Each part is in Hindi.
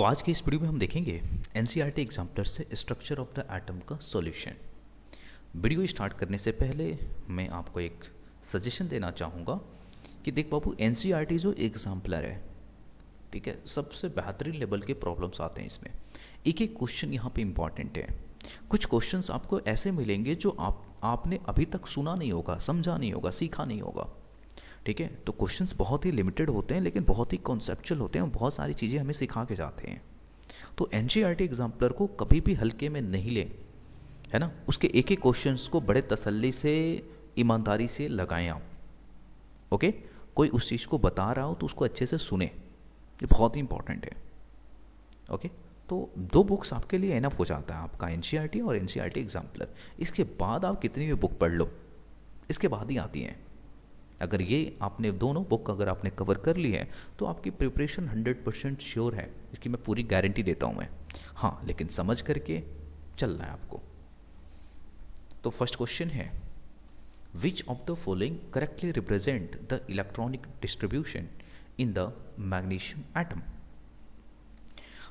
तो आज के इस वीडियो में हम देखेंगे एनसीईआरटी एग्जाम्पलर से स्ट्रक्चर ऑफ द एटम का सॉल्यूशन। वीडियो स्टार्ट करने से पहले मैं आपको एक सजेशन देना चाहूँगा कि देख बाबू, एनसीईआरटी जो एग्जाम्पलर है, ठीक है, सबसे बेहतरीन लेवल के प्रॉब्लम्स आते हैं इसमें। एक एक क्वेश्चन यहाँ पे इम्पॉर्टेंट है। कुछ क्वेश्चंस आपको ऐसे मिलेंगे जो आपने अभी तक सुना नहीं होगा, समझा नहीं होगा, सीखा नहीं होगा, ठीक है। तो क्वेश्चंस बहुत ही लिमिटेड होते हैं लेकिन बहुत ही कॉन्सेप्चुअल होते हैं और बहुत सारी चीज़ें हमें सिखा के जाते हैं। तो एनसीईआरटी एग्जाम्पलर को कभी भी हल्के में नहीं ले, है ना। उसके एक एक क्वेश्चंस को बड़े तसल्ली से, ईमानदारी से लगाएं आप, ओके। कोई उस चीज़ को बता रहा हो तो उसको अच्छे से सुने, ये बहुत ही इंपॉर्टेंट है, ओके। तो दो बुक्स आपके लिए एनफ हो जाता है, आपका एनसीईआरटी और एनसीईआरटी एग्जाम्पलर। इसके बाद आप कितनी भी बुक पढ़ लो, इसके बाद ही आती हैं। अगर ये आपने दोनों बुक अगर आपने कवर कर ली है तो आपकी प्रिपरेशन 100% श्योर है, इसकी मैं पूरी गारंटी देता हूँ मैं। हाँ, लेकिन समझ करके चलना है आपको। तो फर्स्ट क्वेश्चन है, which of the following correctly represent the electronic distribution in the magnesium atom.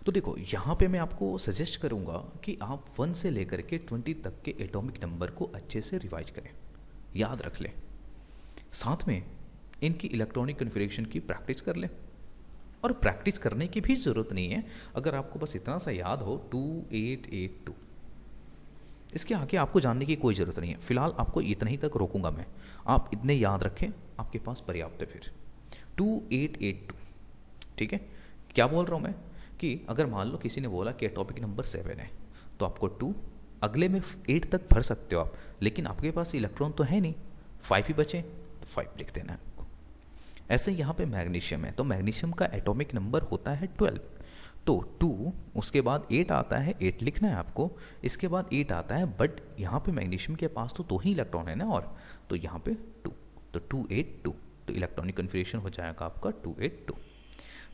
तो देखो, यहाँ पे मैं आपको सजेस्ट करूँगा कि आप 1 से लेकर के 20 तक के एटॉमिक नंबर को अच्छे से रिवाइज करें, याद रख लें। साथ में इनकी इलेक्ट्रॉनिक कन्फिग्रेशन की प्रैक्टिस कर लें। और प्रैक्टिस करने की भी ज़रूरत नहीं है, अगर आपको बस इतना सा याद हो 2882, इसके आगे आपको जानने की कोई ज़रूरत नहीं है। फिलहाल आपको इतना ही तक रोकूंगा मैं, आप इतने याद रखें, आपके पास पर्याप्त है। फिर 2882, ठीक है। क्या बोल रहा हूँ मैं कि अगर मान लो किसी ने बोला कि एटॉमिक नंबर 7 है, तो आपको 2 अगले में 8 तक भर सकते हो आप, लेकिन आपके पास इलेक्ट्रॉन तो है नहीं, 5 ही बचे, 5 लिख देना है आपको। ऐसे यहाँ पे मैग्नीशियम है, तो मैग्नीशियम का एटॉमिक नंबर होता है 12। तो 2, उसके बाद 8 आता है, 8 लिखना है आपको। इसके बाद 8 आता है, बट यहाँ पे मैग्नीशियम के पास तो 2 ही इलेक्ट्रॉन है ना, और तो यहाँ पे 2, तो 282, तो इलेक्ट्रॉनिक कन्फिग्रेशन हो जाएगा आपका 282।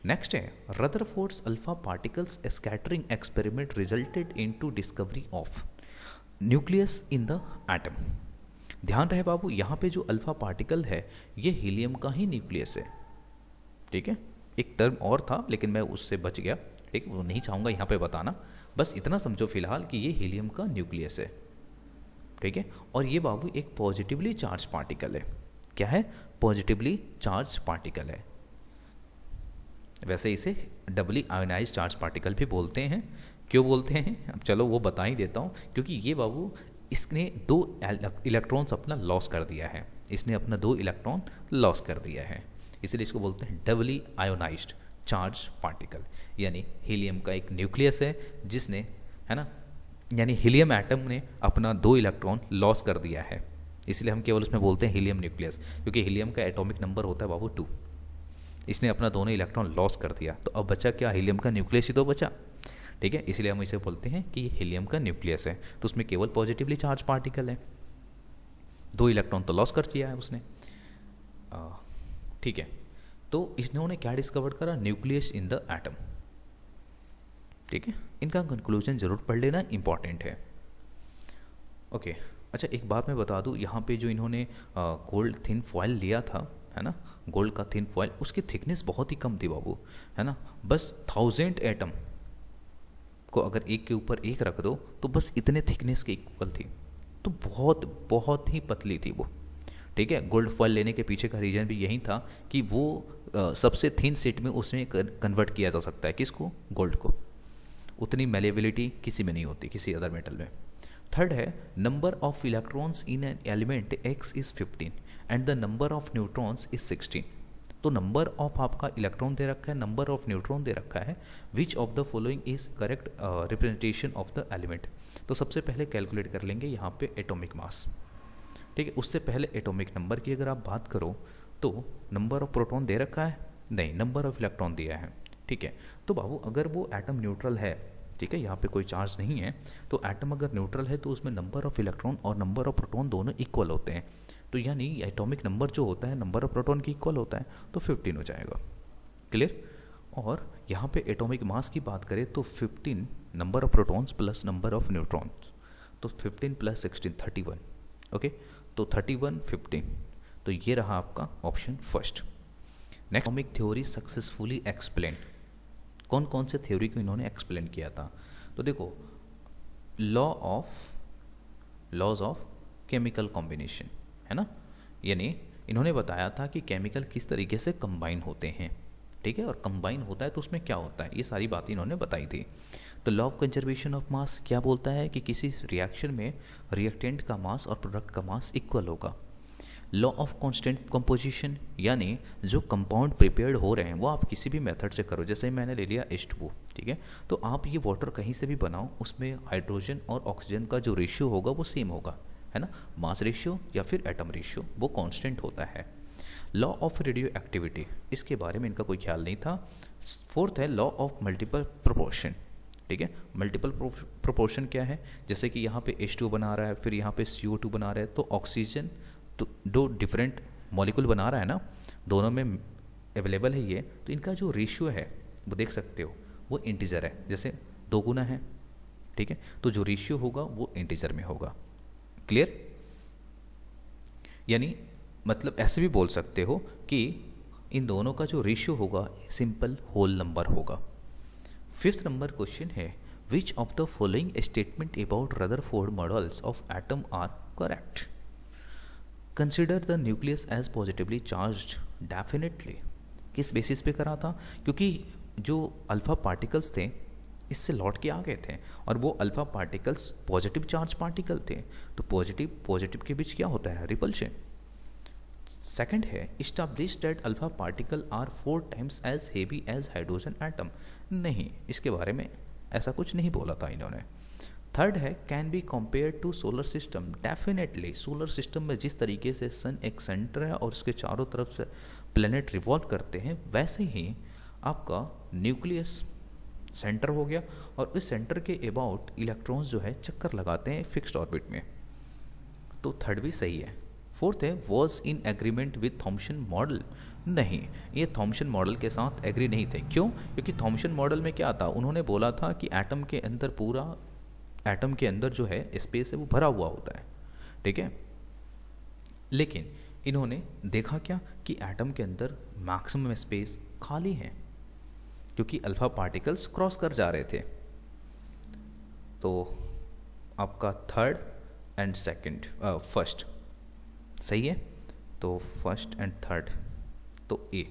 नेक्स्ट है, Rutherford's alpha particles scattering experiment resulted into discovery of nucleus in the atom. ध्यान रहे बाबू, यहाँ पे जो अल्फा पार्टिकल है ये हीलियम का ही न्यूक्लियस है, ठीक है। एक टर्म और था लेकिन मैं उससे बच गया, ठीक, वो नहीं चाहूँगा यहाँ पे बताना। बस इतना समझो फिलहाल कि ये हीलियम का न्यूक्लियस है, ठीक है। और ये बाबू एक पॉजिटिवली चार्ज पार्टिकल है। क्या है? पॉजिटिवली चार्ज पार्टिकल है। वैसे इसे डबली आयोनाइज चार्ज पार्टिकल भी बोलते हैं। क्यों बोलते हैं, अब चलो वो बता ही देता हूँ। क्योंकि ये बाबू, इसने 2 इलेक्ट्रॉन्स अपना लॉस कर दिया है, इसने अपना 2 इलेक्ट्रॉन लॉस कर दिया है, इसलिए इसको बोलते हैं डबली आयोनाइज्ड चार्ज पार्टिकल। यानी हीलियम का एक न्यूक्लियस है जिसने, है ना, यानी हीलियम एटम ने अपना 2 इलेक्ट्रॉन लॉस कर दिया है, इसलिए हम केवल उसमें बोलते हैं हीलियम न्यूक्लियस। क्योंकि हीलियम का एटॉमिक नंबर होता है बाबू 2, इसने अपना दोनों इलेक्ट्रॉन लॉस कर दिया, तो अब बचा क्या? हीलियम का न्यूक्लियस ही तो बचा, ठीक है। इसलिए हम इसे बोलते हैं कि ये हीलियम का न्यूक्लियस है, तो उसमें केवल पॉजिटिवली चार्ज पार्टिकल है, 2 इलेक्ट्रॉन तो लॉस कर दिया है उसने, ठीक है। तो इन्होंने क्या डिस्कवर करा? न्यूक्लियस इन द एटम, ठीक है। इनका कंक्लूजन जरूर पढ़ लेना, इंपॉर्टेंट है, ओके। अच्छा, एक बात मैं बता दूं, यहाँ पे जो इन्होंने गोल्ड थिन फॉयल लिया था, है ना, गोल्ड का थिन फॉयल, उसकी थिकनेस बहुत ही कम थी बाबू, है ना। बस 1000 एटम को अगर एक के ऊपर एक रख दो तो बस इतने थिकनेस के इक्वल थी, तो बहुत बहुत ही पतली थी वो, ठीक है। गोल्ड फॉयल लेने के पीछे का रीज़न भी यही था कि वो सबसे थिन सेट में उसमें कन्वर्ट किया जा सकता है, किसको? गोल्ड को। उतनी मेलेबिलिटी किसी में नहीं होती, किसी अदर मेटल में। थर्ड है, number of electrons in an element x is 15 and the number of neutrons is 16। तो नंबर ऑफ आपका इलेक्ट्रॉन दे रखा है, नंबर ऑफ न्यूट्रॉन दे रखा है। Which of the following is correct representation of the element. तो सबसे पहले कैलकुलेट कर लेंगे यहाँ पे एटॉमिक मास, ठीक है। उससे पहले एटॉमिक नंबर की अगर आप बात करो तो नंबर ऑफ प्रोटॉन दे रखा है, नहीं, नंबर ऑफ इलेक्ट्रॉन दिया है, ठीक है। तो बाबू, अगर वो एटम न्यूट्रल है, ठीक है, यहाँ पे कोई चार्ज नहीं है, तो एटम अगर न्यूट्रल है तो उसमें नंबर ऑफ इलेक्ट्रॉन और नंबर ऑफ प्रोटॉन दोनों इक्वल होते हैं। तो यानी एटॉमिक नंबर जो होता है नंबर ऑफ प्रोटॉन की इक्वल होता है, तो 15 हो जाएगा, क्लियर। और यहाँ पे एटॉमिक मास की बात करें तो 15 number of protons plus number of neutrons, तो 15 प्लस 16 31, ओके। तो 31 15, तो ये रहा आपका option first. Next, atomic theory successfully explain, कौन कौन से थ्योरी को इन्होंने एक्सप्लेन किया था? तो देखो, लॉज ऑफ केमिकल कॉम्बिनेशन, है ना, यानी इन्होंने बताया था कि केमिकल किस तरीके से कंबाइन होते हैं, ठीक है, और कंबाइन होता है तो उसमें क्या होता है, ये सारी बातें इन्होंने बताई थी। तो law of conservation of mass क्या बोलता है कि किसी रिएक्शन में रिएक्टेंट का मास और प्रोडक्ट का मास इक्वल होगा। लॉ ऑफ कांस्टेंट कंपोजिशन, यानी जो कंपाउंड प्रिपेयर्ड हो रहे हैं वो आप किसी भी मेथड से करो, जैसे मैंने ले लिया H2O, ठीक है, तो आप ये वाटर कहीं से भी बनाओ, उसमें हाइड्रोजन और ऑक्सीजन का जो रेशियो होगा वो सेम होगा, है ना, मास रेशियो या फिर एटम रेशियो वो कांस्टेंट होता है। लॉ ऑफ रेडियो एक्टिविटी, इसके बारे में इनका कोई ख्याल नहीं था। फोर्थ है लॉ ऑफ मल्टीपल प्रोपोर्शन, ठीक है, मल्टीपल प्रोपोर्शन क्या है, जैसे कि यहाँ पे H2O बना रहा है, फिर यहाँ पे CO2 बना रहा है, तो ऑक्सीजन तो दो डिफरेंट मॉलिक्यूल बना रहा है ना, दोनों में अवेलेबल है ये, तो इनका जो रेशियो है वो देख सकते हो वो इंटीजर है, जैसे 2 गुना है, ठीक है, तो जो रेशियो होगा वो इंटीजर में होगा। क्लियर? यानी मतलब ऐसे भी बोल सकते हो कि इन दोनों का जो रेशियो होगा सिंपल होल नंबर होगा। फिफ्थ नंबर क्वेश्चन है, which of the following statement about Rutherford models of atom are correct? Consider the nucleus as positively charged definitely. किस बेसिस पे करा था? क्योंकि जो अल्फा पार्टिकल्स थे इससे लौट के आ गए थे और वो alpha particles positive charge particle थे, तो पॉजिटिव के बीच क्या होता है? रिपल्शन। सेकंड है, establish that alpha particle are 4 times as heavy as hydrogen atom. नहीं, इसके बारे में ऐसा कुछ नहीं बोला था इन्होंने। थर्ड है, can be compare to solar system. Definitely solar system में जिस तरीके से सन एक सेंटर है और उसके चारों तरफ से प्लेनेट रिवॉल्व करते हैं, वैसे ही आपका न्यूक्लियस सेंटर हो गया और इस सेंटर के अबाउट इलेक्ट्रॉन्स जो है चक्कर लगाते हैं फिक्स्ड ऑर्बिट में, तो थर्ड भी सही है। फोर्थ है, was in agreement with Thomson model. नहीं, ये थॉम्सन मॉडल के साथ एग्री नहीं थे। क्यों? क्योंकि थॉम्सन मॉडल में क्या था, उन्होंने बोला था कि एटम के अंदर पूरा एटम के अंदर जो है स्पेस है वो भरा हुआ होता है, ठीक है, लेकिन इन्होंने देखा क्या कि एटम के अंदर मैक्सिमम स्पेस खाली है क्योंकि अल्फा पार्टिकल्स क्रॉस कर जा रहे थे। तो आपका थर्ड एंड सेकंड फर्स्ट सही है, तो फर्स्ट एंड थर्ड तो ए।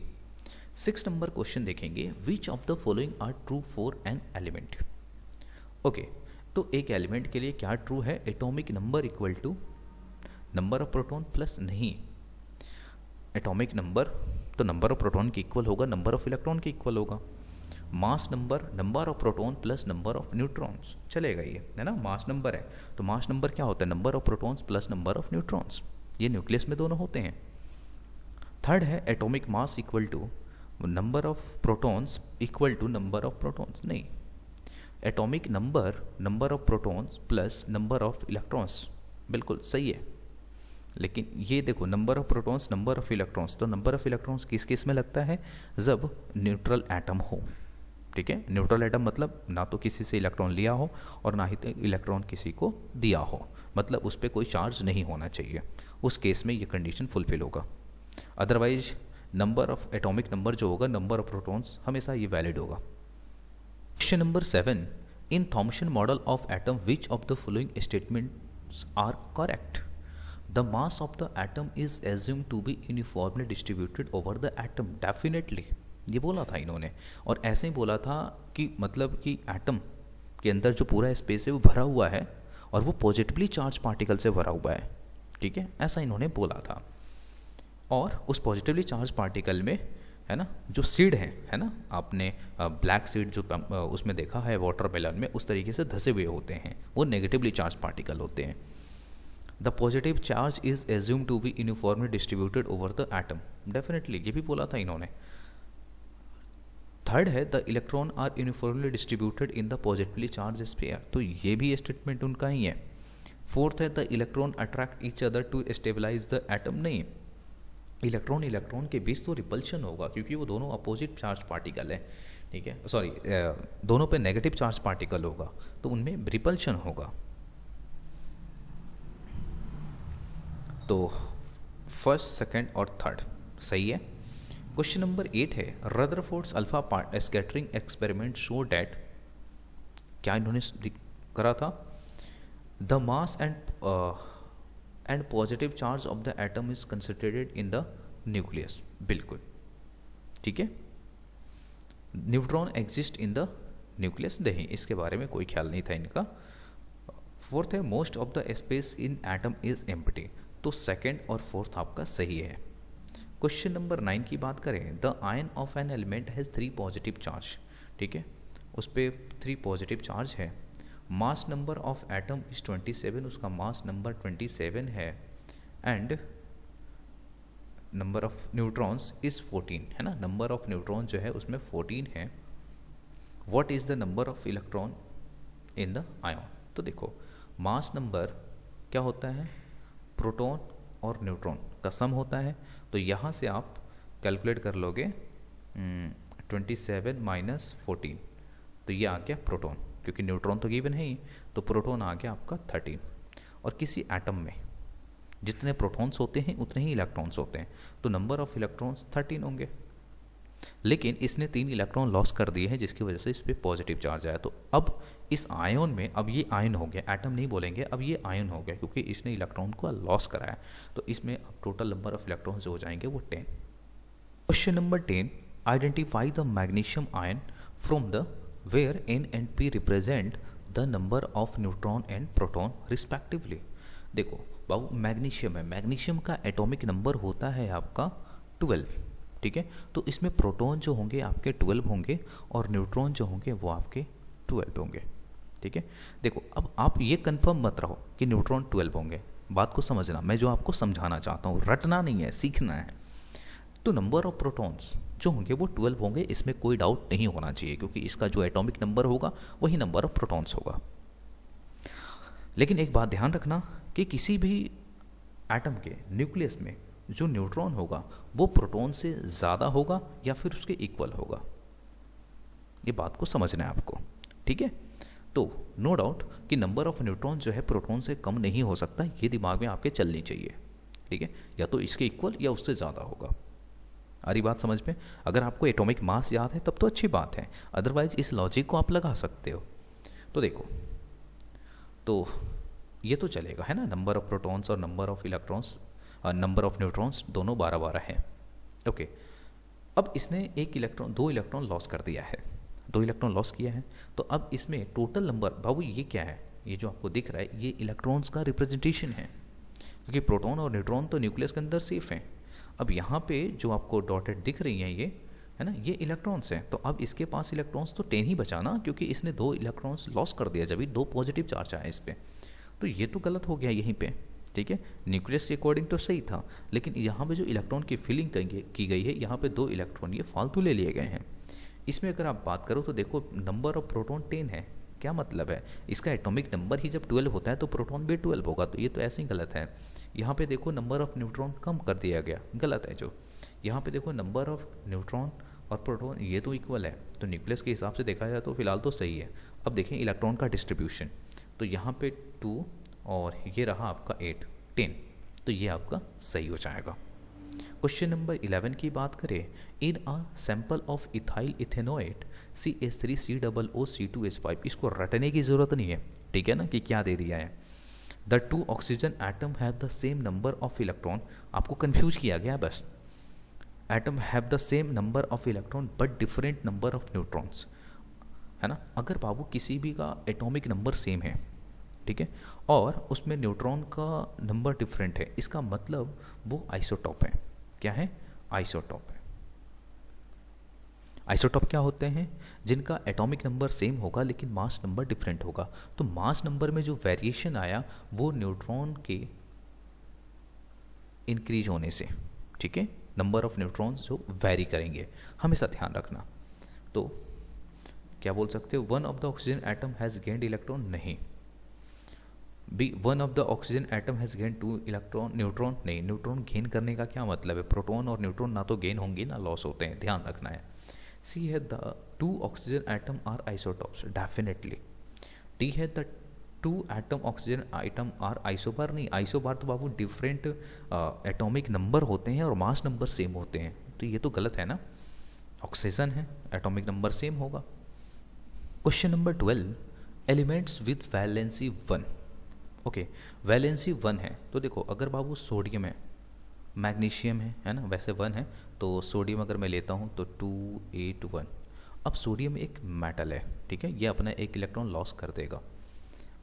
6 नंबर क्वेश्चन देखेंगे, which of the following are true for an element. Okay, तो एक एलिमेंट के लिए क्या ट्रू है? Atomic number equal to number of proton plus, नहीं, एटॉमिक नंबर तो नंबर ऑफ प्रोटॉन के इक्वल होगा, नंबर ऑफ इलेक्ट्रॉन के इक्वल होगा। Mass number of proton plus number of neutrons चलेगा, ये है ना, मास नंबर है तो मास नंबर क्या होता है? Number of protons plus number of neutrons, ये न्यूक्लियस में दोनों होते हैं। थर्ड है, atomic mass equal to number of protons equal to number of protons, नहीं, atomic number of protons plus number of electrons, बिल्कुल सही है। लेकिन ये देखो, number of protons number of electrons, तो नंबर ऑफ इलेक्ट्रॉन्स किस केस में लगता है? जब न्यूट्रल एटम हो, ठीक है, न्यूट्रल एटम मतलब ना तो किसी से इलेक्ट्रॉन लिया हो और ना ही इलेक्ट्रॉन किसी को दिया हो, मतलब उस पर कोई चार्ज नहीं होना चाहिए, उस केस में ये कंडीशन फुलफिल होगा। Otherwise number of atomic number जो होगा, नंबर ऑफ प्रोटॉन्स, हमेशा ये वैलिड होगा। Question number 7, in Thomson model of atom which of the following statements are correct? The mass of the atom is assumed to be uniformly distributed over the atom. Definitely ये बोला था इन्होंने, और ऐसे ही बोला था कि मतलब कि एटम के अंदर जो पूरा स्पेस है वो भरा हुआ है और वो पॉजिटिवली चार्ज पार्टिकल से भरा हुआ है, ठीक है, ऐसा इन्होंने बोला था। और उस पॉजिटिवली चार्ज पार्टिकल में, है ना, जो सीड है ना, आपने ब्लैक सीड जो उसमें देखा है वाटरमेलन में, उस तरीके से धसे हुए होते हैं, वो नेगेटिवली चार्ज पार्टिकल होते हैं। The positive charge is assume to be uniformly distributed over the atom. Definitely ये भी बोला था इन्होंने। थर्ड है, the electron are uniformly distributed in the positively charge sphere, तो ये भी स्टेटमेंट उनका ही है। फोर्थ है, the electron attract each other to stabilise the atom. नहीं, इलेक्ट्रॉन के बीच तो रिपल्शन होगा क्योंकि वो दोनों अपोजिट चार्ज पार्टिकल है, ठीक है, सॉरी, दोनों पे नेगेटिव चार्ज पार्टिकल होगा तो उनमें रिपल्शन होगा। तो फर्स्ट, सेकंड और थर्ड सही है। क्वेश्चन नंबर 8 है Rutherford's alpha part scattering experiment show that, क्या इन्होंने करा था, the mass and positive charge of the atom is concentrated in the nucleus. बिल्कुल ठीक है, neutron exist in the nucleus नहीं, इसके बारे में कोई ख्याल नहीं था इनका। फोर्थ है most of the space in atom is empty, तो सेकंड और फोर्थ आपका सही है। क्वेश्चन नंबर 9 की बात करें, the ion of an element has 3 positive charge, ठीक है, उस पर 3 पॉजिटिव चार्ज है, मास नंबर ऑफ एटम इज 27, उसका मास नंबर 27 है, and number of neutrons is 14, है ना, नंबर ऑफ न्यूट्रॉन जो है उसमें 14 है। What is the number of electron in the ion, तो देखो मास नंबर क्या होता है, प्रोटॉन और न्यूट्रॉन का सम होता है, तो यहाँ से आप कैलकुलेट कर लोगे 27 माइनस 14, तो ये आ गया प्रोटॉन, क्योंकि न्यूट्रॉन तो गिवन है ही, तो प्रोटॉन आ गया आपका 13। और किसी एटम में जितने प्रोटॉन्स होते हैं उतने ही इलेक्ट्रॉन्स होते हैं, तो नंबर ऑफ इलेक्ट्रॉन्स 13 होंगे, लेकिन इसने 3 इलेक्ट्रॉन लॉस कर दिए हैं जिसकी वजह से इस पर पॉजिटिव चार्ज आया। तो अब इस आयन में, अब ये आयन हो गया, एटम नहीं बोलेंगे, अब ये आयन हो गया क्योंकि इसने इलेक्ट्रॉन को लॉस कराया, तो इसमें अब टोटल नंबर ऑफ इलेक्ट्रॉन्स जो हो जाएंगे वो 10। Question number 10, identify the magnesium ion from the where N and P represent the number of neutron and proton respectively. देखो बाबू मैग्नीशियम है, मैग्नीशियम का एटॉमिक नंबर होता है आपका 12, ठीक है, तो इसमें प्रोटॉन जो होंगे आपके 12 होंगे और न्यूट्रॉन जो होंगे वो आपके 12 होंगे, ठीक है। देखो अब आप ये कंफर्म मत रहो कि न्यूट्रॉन 12 होंगे, बात को समझना, मैं जो आपको समझाना चाहता हूँ, रटना नहीं है, सीखना है। तो नंबर ऑफ प्रोटॉन्स जो होंगे वो 12 होंगे, इसमें कोई डाउट नहीं होना चाहिए, क्योंकि इसका जो एटॉमिक नंबर होगा वही नंबर ऑफ प्रोटॉन्स होगा। लेकिन एक बात ध्यान रखना कि किसी भी एटम के न्यूक्लियस में जो न्यूट्रॉन होगा वो प्रोटॉन से ज़्यादा होगा या फिर उसके इक्वल होगा, ये बात को समझना है आपको, ठीक है। तो नो डाउट कि नंबर ऑफ न्यूट्रॉन जो है प्रोटॉन से कम नहीं हो सकता, ये दिमाग में आपके चलनी चाहिए, ठीक है, या तो इसके इक्वल या उससे ज़्यादा होगा। आ रही बात समझ में? अगर आपको एटॉमिक मास याद है तब तो अच्छी बात है, अदरवाइज इस लॉजिक को आप लगा सकते हो। तो देखो, तो ये तो चलेगा, है ना, नंबर ऑफ प्रोटॉन्स और number of electrons, number of neutrons दोनों 12-12 हैं, ओके। अब इसने 2 इलेक्ट्रॉन लॉस कर दिया है, 2 इलेक्ट्रॉन लॉस किया है, तो अब इसमें टोटल नंबर, बाबू ये क्या है, ये जो आपको दिख रहा है ये इलेक्ट्रॉन्स का रिप्रेजेंटेशन है, क्योंकि प्रोटॉन और न्यूट्रॉन तो न्यूक्लियस के अंदर सेफ हैं। अब यहाँ पे जो आपको डॉटेड दिख रही हैं ये, है ना, ये इलेक्ट्रॉन्स हैं, तो अब इसके पास इलेक्ट्रॉन्स तो 10 ही बचाना, क्योंकि इसने 2 इलेक्ट्रॉन्स लॉस कर दिया जब 2 पॉजिटिव चार्ज आया इस पर, तो ये तो गलत हो गया यहीं पे, ठीक है। न्यूक्लियस के अकॉर्डिंग तो सही था, लेकिन यहाँ पे जो इलेक्ट्रॉन की फिलिंग की गई है, यहाँ पे 2 इलेक्ट्रॉन ये फालतू ले लिए गए हैं। इसमें अगर आप बात करो तो देखो नंबर ऑफ प्रोटॉन 10 है, क्या मतलब है, इसका एटॉमिक नंबर ही जब 12 होता है तो प्रोटॉन भी 12 होगा, तो ये तो ऐसे ही गलत है। यहाँ पे देखो नंबर ऑफ न्यूट्रॉन कम कर दिया गया, गलत है। जो यहाँ पे देखो नंबर ऑफ न्यूट्रॉन और प्रोटॉन ये तो इक्वल है, तो न्यूक्लियस के हिसाब से देखा जाए तो फिलहाल तो सही है। अब देखें इलेक्ट्रॉन का डिस्ट्रीब्यूशन, तो यहाँ पे 2 और ये रहा आपका 8, 10, तो ये आपका सही हो जाएगा। क्वेश्चन नंबर 11 की बात करें, in a sample of ethyl ethanoate CH3COO C2H5, इसको रटने की ज़रूरत नहीं है, ठीक है ना, कि क्या दे दिया है। The 2 oxygen atom have the same number of electron, आपको कंफ्यूज किया गया बस, atom have the same number of electron but different number of neutrons, है ना। अगर बाबू किसी भी का एटॉमिक नंबर सेम है, ठीक है, और उसमें न्यूट्रॉन का नंबर डिफरेंट है, इसका मतलब वो आइसोटॉप है। क्या है? आइसोटॉप है। आइसोटॉप क्या होते हैं? जिनका एटॉमिक नंबर सेम होगा लेकिन मास नंबर डिफरेंट होगा। तो मास नंबर में जो वेरिएशन आया वो न्यूट्रॉन के इंक्रीज होने से, ठीक है, नंबर ऑफ न्यूट्रॉन्स जो वेरी करेंगे, हमेशा ध्यान रखना। तो क्या बोल सकते हो, 1 of the oxygen atom has gained electron, नहीं। B 1 of the oxygen atom has gain 2 electron, neutron नहीं। न्यूट्रॉन गेन करने का क्या मतलब है? प्रोटॉन और न्यूट्रॉन ना तो गेन होंगे ना लॉस होते हैं, ध्यान रखना है। सी है the 2 oxygen atom are isotopes, definitely. D है the 2 atom oxygen item are isobar, नहीं। आइसोबार तो बाबू डिफरेंट एटॉमिक नंबर होते हैं और मास नंबर सेम होते हैं, तो ये तो गलत है ना, ऑक्सीजन है, एटॉमिक नंबर सेम होगा। Question number 12, elements with valency 1। Okay, valency 1 है तो देखो अगर बाबू सोडियम है, मैग्नीशियम है ना, वैसे 1 है, तो सोडियम अगर मैं लेता हूँ तो 281। अब सोडियम एक मेटल है, ठीक है, ये अपना एक इलेक्ट्रॉन लॉस कर देगा।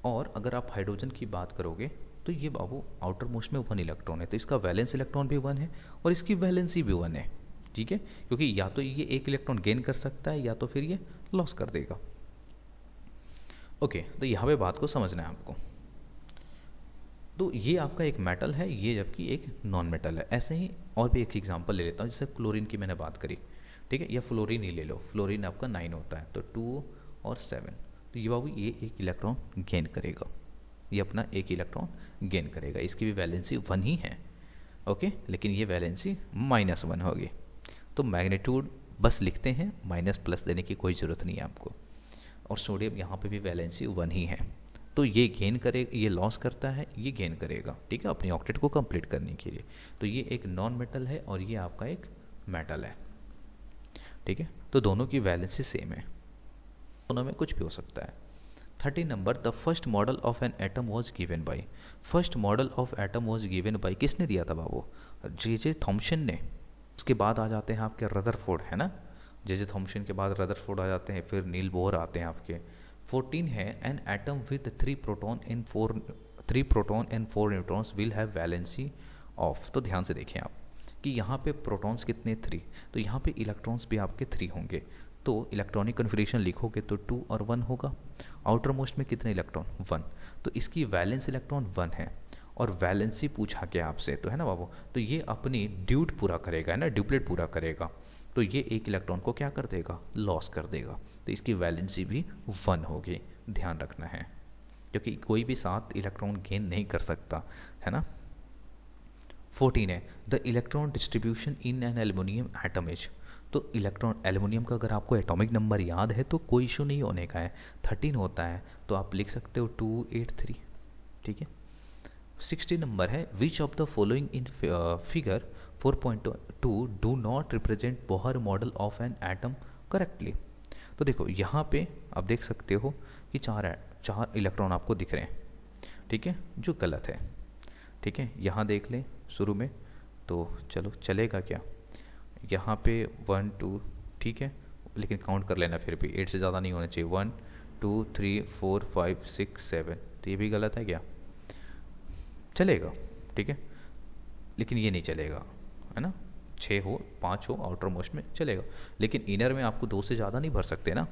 और अगर आप हाइड्रोजन की बात करोगे तो ये बाबू आउटर मोस्ट में 1 इलेक्ट्रॉन है, तो इसका वैलेंस इलेक्ट्रॉन भी 1 है और इसकी वैलेंसी भी 1 है, ठीक है, क्योंकि या तो ये एक इलेक्ट्रॉन गेन कर सकता है या तो फिर ये लॉस कर देगा। ओके, तो यहाँ पे बात को समझना है आपको। तो ये आपका एक मेटल है, ये जबकि एक नॉन मेटल है। ऐसे ही और भी एक एग्जांपल ले लेता हूँ, जैसे क्लोरीन की मैंने बात करी, ठीक है, या फ्लोरीन ही ले लो, फ्लोरीन आपका 9 होता है, तो 2 और 7, तो ये बाबू ये एक इलेक्ट्रॉन गेन करेगा, ये अपना एक इलेक्ट्रॉन गेन करेगा, इसकी भी वैलेंसी 1 ही है। ओके, लेकिन ये वैलेंसी -1 होगी, तो मैग्नीट्यूड बस लिखते हैं, माइनस प्लस देने की कोई ज़रूरत नहीं है आपको। और सोडियम यहाँ पे भी वैलेंसी 1 ही है, तो ये गेन करे, ये लॉस करता है, ये गेन करेगा, ठीक है, अपनी ऑक्टेट को कंप्लीट करने के लिए। तो ये एक नॉन मेटल है और ये आपका एक मेटल है, ठीक है, तो दोनों की वैलेंसी सेम है, दोनों में कुछ भी हो सकता है। 13 number, the first model of an atom was given by. First model of atom was given by, किसने दिया था बाबू? जे थॉम्सन ने। उसके बाद आ जाते हैं आपके रदरफोर्ड, है ना, जे थॉम्सन के बाद रदरफोर्ड आ जाते हैं, फिर नील बोर आते हैं आपके। 14 है, an atom with 3 proton and 4 neutrons will have valency of. तो ध्यान से देखें आप कि यहाँ पे प्रोटॉन्स कितने 3, तो यहाँ पे इलेक्ट्रॉन्स भी आपके 3 होंगे, तो इलेक्ट्रॉनिक कन्फिग्रेशन लिखोगे तो 2 और 1 होगा। आउटर मोस्ट में कितने इलेक्ट्रॉन? 1, तो इसकी वैलेंस इलेक्ट्रॉन 1 है और वैलेंसी पूछा गया आपसे, तो है ना बाबू, तो ये अपनी ड्यूट पूरा करेगा, है ना, ड्यूप्लेट पूरा करेगा, तो ये एक इलेक्ट्रॉन को क्या कर देगा? लॉस कर देगा, तो इसकी वैलेंसी भी 1 होगी, ध्यान रखना है, क्योंकि कोई भी 7 इलेक्ट्रॉन गेन नहीं कर सकता, है ना। 14 है, the electron distribution in an aluminium atom is. तो इलेक्ट्रॉन, एल्युमिनियम का अगर आपको एटॉमिक नंबर याद है तो कोई इशू नहीं होने का है, 13 होता है, तो आप लिख सकते हो 283, ठीक है। 60 नंबर है, which of the following in figure 4.2 do not represent Bohr model of an atom correctly. तो देखो यहाँ पे आप देख सकते हो कि चार इलेक्ट्रॉन आपको दिख रहे हैं, ठीक है, जो गलत है, ठीक है, यहाँ देख लें शुरू में, तो चलो चलेगा क्या, यहाँ पे 1 2, ठीक है, लेकिन काउंट कर लेना फिर भी, 8 से ज़्यादा नहीं होना चाहिए, 1 2 3 4 5 6 7, तो ये भी गलत है क्या? चलेगा, ठीक है, लेकिन ये नहीं चलेगा, है ना, 6 हो 5 हो आउटर मोस्ट में चलेगा, लेकिन इनर में आपको 2 से ज़्यादा नहीं भर सकते ना,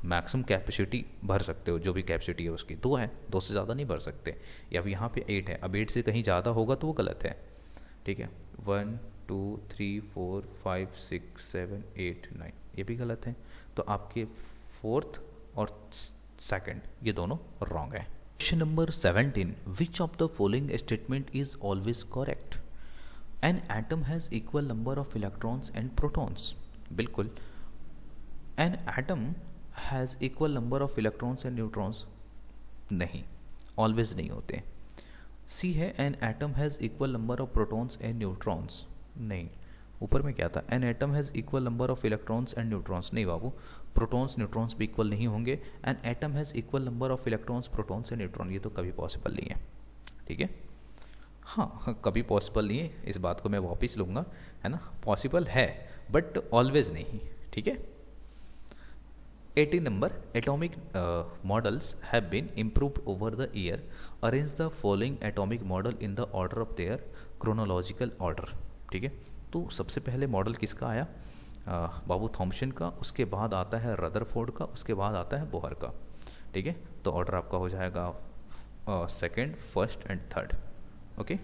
मैक्सिमम कैपेसिटी भर सकते हो, जो भी कैपेसिटी है उसकी 2 है, 2 से ज़्यादा नहीं भर सकते। अब यहाँ पे 8 है, अब 8 से कहीं ज़्यादा होगा तो वो गलत है, ठीक है, 1 2 3 4 5 6 7 8 9, ये भी गलत है, तो आपके 4th और 2nd ये दोनों रॉन्ग है। Question number 17, which of the following statement is always correct? An atom has equal number of electrons and protons. बिल्कुल, an atom has equal number of electrons and neutrons, नहीं, ऑलवेज नहीं होते। सी है, an atom has equal number of protons and neutrons, नहीं। ऊपर में क्या था? An atom has equal number of electrons and neutrons, नहीं बाबू, प्रोटॉन्स न्यूट्रॉन्स भी इक्वल नहीं होंगे। N atom has equal number of electrons protons and neutron, ये तो कभी पॉसिबल नहीं है, ठीक है, हाँ कभी पॉसिबल नहीं है, इस बात को मैं वापस लूँगा, है ना, पॉसिबल है बट ऑलवेज नहीं, ठीक है। 18 number, atomic models have been improved over the year, arrange the following atomic model in the order of their chronological order, ठीक है। तो सबसे पहले मॉडल किसका आया? बाबू थॉम्सन का, उसके बाद आता है रदरफोर्ड का, उसके बाद आता है बोहर का, ठीक है, तो ऑर्डर आपका हो जाएगा 2nd, 1st and 3rd, okay.